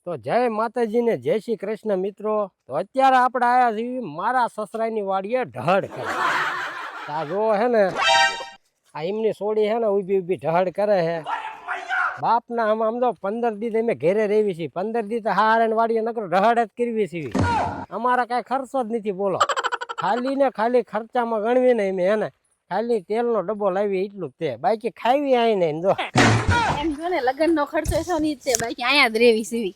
તો જય માતાજી ને જય શ્રી કૃષ્ણ મિત્રો। તો અત્યારે આપણે આયા છીએ મારા સસરાની વાડીએ ઢહડ કરે। આ જો હે ને આ એમની સોડી હે ને ઊભી ઊભી ઢહડ કરે હે। બાપના આમ તો 15 દી અમે ઘેરે રહેવી છીએ। 15 દી તો હારે વાડીએ નકરો ઢહડ જ કરવી છીએ। અમારા કાંઈ ખર્ચો જ નથી બોલો। ખાલી ને ખાલી ખર્ચામાં ગણવી ને એમ હે ને ખાલી તેલનો ડબ્બો લાવી એટલું જ તે, બાકી ખાવી આઈ નહીં જો એમ જો ને લગનનો ખર્ચો છે ને તે બાકી અહીંયા જ રેવી સીવી।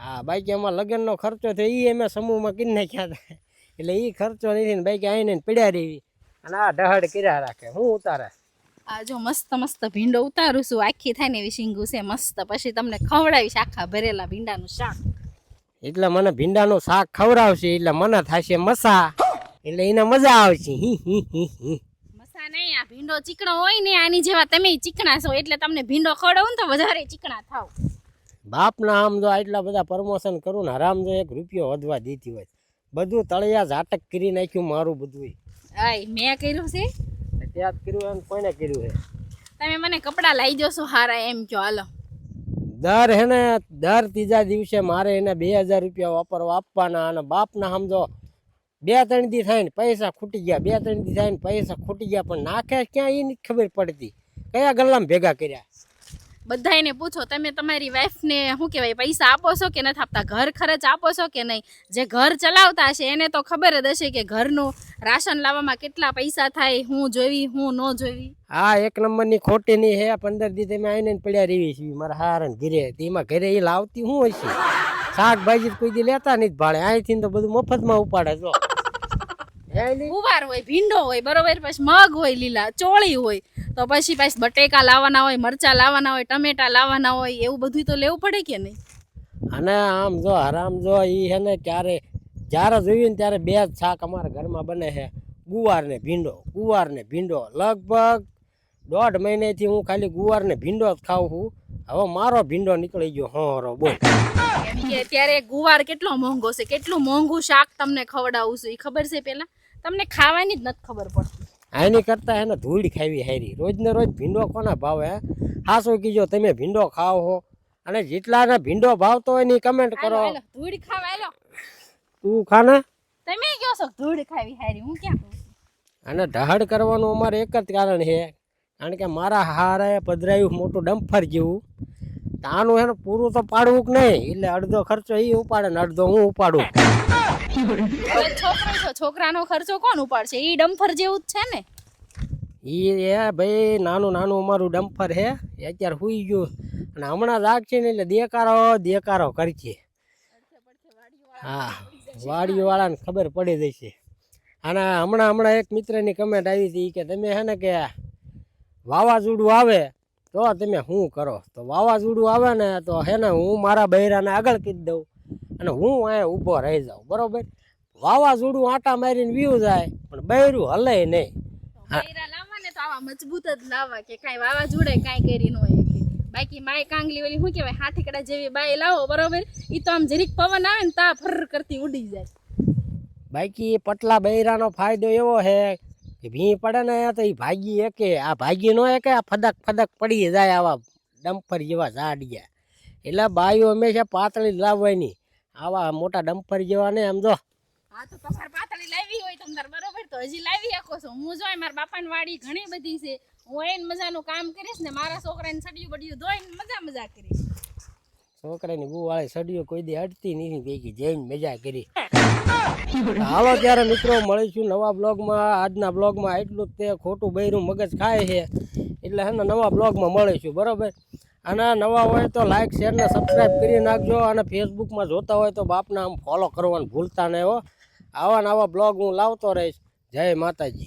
હા બાકી એમાં લગ્નનો ખર્ચો થયો એ અમે સમૂહમાં કરી નાખ્યા હતા એટલે એ ખર્ચો નથી ને બાકી આઈને પડ્યા રહેવી અને આ ઢહડ કર્યા રાખે। હું ઉતારે આ જો મસ્ત મસ્ત ભીંડો ઉતારું છું, આખી થાય ને એવી શીંગું છે મસ્ત, પછી તમને ખવડાવીશ આખા ભરેલા ભીંડાનું શાક। એટલે મને ભીંડાનું શાક ખવડાવશે એટલે મને થશે મસા, એટલે એને મજા આવશે। મસા નહીં, આ ભીંડો ચીકણો હોય ને આની જેવા તમે ચીકણા છો એટલે તમને ભીંડો ખવડાવું ને તો વધારે ચીકણા થાવ। બાપના આમ જો આટલા બધા પ્રમોશન કરું ને હરામ જો 1 રૂપિયો વધવા દીધી હોય બધું તળિયા ઝાટક કરી નાખ્યું મારું બધું। આય મેં કર્યું છે ત્યાં જ કર્યું અને કોઈને કર્યું છે? તમે મને કપડાં લાવી દો હારા એમ કહો હાલો। દર ત્રીજા દિવસે મારે એને 2000 રૂપિયા વાપરવા આપવાના અને બાપના સમજો 2-3 દી થાય ને પૈસા ખૂટી ગયા, 2-3 દી થાય ને પૈસા ખૂટી ગયા પણ નાખે ક્યાં એ નથી ખબર પડતી, કયા ગલ્લામાં ભેગા કર્યા। બધાને પૂછો તમે તમારી વાઈફને શું કહેવાય પૈસા આપો છો કે નથી આપતા, ઘર ખર્ચ આપો છો કે નહીં? જે ઘર ચલાવતા હશે એને તો ખબર જ હશે કે ઘરનું રાશન લાવવામાં કેટલા પૈસા થાય, હું જોવી હું ન જોવી। હા 1 નંબરની ખોટી ની હે। 15 દી તમે આવીને પડ્યા રહી છીએ મારા હારણ ઘરે, એમાં ઘરે એ લાવતી શું હોય છે? શાકભાજી કોઈ દી લેતા નથી ભાડે, અહીંથી તો બધું મફતમાં ઉપાડે। જો ગુવાર હોય, ભીંડો હોય, બરોબર, પછી મગ હોય, લીલા ચોળી હોય, તો પછી બટેકા લાવવાના હોય, મરચા લાવવાના હોય, ટમેટા લાવવાના હોય, એવું બધું તો લેવું પડે કે નહીં? અને આમ જો હરામ જો એ હે ને ક્યારે જ્યારે જોયું ને ત્યારે 2 જ શાક અમારા ઘરમાં બને છે, ગુવાર ને ભીંડો, ગુવાર ને ભીંડો। લગભગ 1.5 મહિનાથી હું ખાલી ગુવાર ને ભીંડો જ ખાઉં છું। હવે મારો ભીંડો નીકળી ગયો હોરો બોલ। કેમ કે અત્યારે ગુવાર કેટલો મોંઘો છે, કેટલું મોંઘું શાક તમને ખવડાવું છું એ ખબર છે? પેલા તમને ખાવાની જ નથી ખબર પડતી। આની કરતા એને ધૂળ ખાવી હારી। રોજ ને રોજ ભીંડો કોના ભાવે? હાસો કીજો તમે ભીંડો ખાવ હો અને જેટલાને ભીંડો ભાવતો હોય ને કમેન્ટ કરો। ધૂળ ખાવા આલો તું ખાને, તમે કહો છો ધૂળ ખાવી હારી, હું ક્યાં કહું છું? અને ઢહડ કરવાનું અમારે એક જ કારણ છે, કારણ કે મારા હારે પધરાયું મોટું ડમ્ફર જેવું, તો આનું એને પૂરું તો પાડવું કે નહીં, એટલે અડધો ખર્ચો એ ઉપાડે ને અડધો હું ઉપાડું। છોકરો છો, છોકરાનો ખર્ચો કોણ ઉપાડશે? એ ડમ્ફર જેવું જ છે ને? એ ભાઈ નાનું નાનું અમારું ડમ્ફર છે, એ અત્યારે સુઈ ગયું અને હમણાં જાગશે ને એટલે દેકારો કરશે। હા વાડીઓ વાળાને ખબર પડી જશે। અને હમણાં એક મિત્રની કમેન્ટ આવી હતી કે તમે હે ને કે વાવાઝોડું આવે તો તમે શું કરો? તો વાવાઝોડું આવે ને તો હે ને હું મારા બૈરાને આગળ કરી દઉં અને હું અહીંયા ઊભો રહી જાઉં, બરોબર? વાવાઝોડું આટા મારીને વ્યૂ જાય પણ બૈરું હલે નહીં। બૈરા લાવવા ને તો આવા મજબૂત જ લાવવા કે કાંઈ વાવાઝોડે કાંઈ કરી ન હોય। બાકી માય કાંગલી ઓલી શું કહેવાય હાથીકડા જેવી બાય લાવો, બરોબર, એ તો આમ જરીક પવન આવે ને તા ફર કરતી ઉડી જાય। બાકી પટલા બૈરાનો ફાયદો એવો છે કે ભી પડે ને તો એ ભાગી એકે, આ ભાગી ન એકે, આ ફદક પડી જાય આવા ડમ્પર જેવા ઝાડિયા। એટલે બાઈઓ હંમેશા પાતળી લાવવાની, આવા મોટા ડમ્પર જેવા ને આમ જો। હા તો તમારે પાતળી લાવી હોય તમારે, બરોબર, તો હજી લાવી શકો છો। હું જોઈ મારા બાપાની વાડી ઘણી બધી છે, હું એને મજાનું કામ કરીશ ને મારા છોકરાને સડિયું બડિયું ધોઈને મજા કરીશ। છોકરાની બહુ વાળી સડિયો કોઈ દી અડતી નથી ભેગી, જઈને મજા કરી। હાલો ત્યારે મિત્રો મળીશું નવા બ્લોગમાં। આજના બ્લોગમાં એટલું જ તે, ખોટું બૈરું મગજ ખાય છે એટલે હે ને નવા બ્લોગમાં મળીશું, બરોબર? અને નવા હોય તો લાઈક શેર ને સબસ્ક્રાઈબ કરી નાખજો, અને ફેસબુકમાં જોતા હોય તો બાપના આમ ફોલો કરવાનું ભૂલતા નહીં હો। આવા નવા બ્લોગ હું લાવતો રહીશ। જય માતાજી।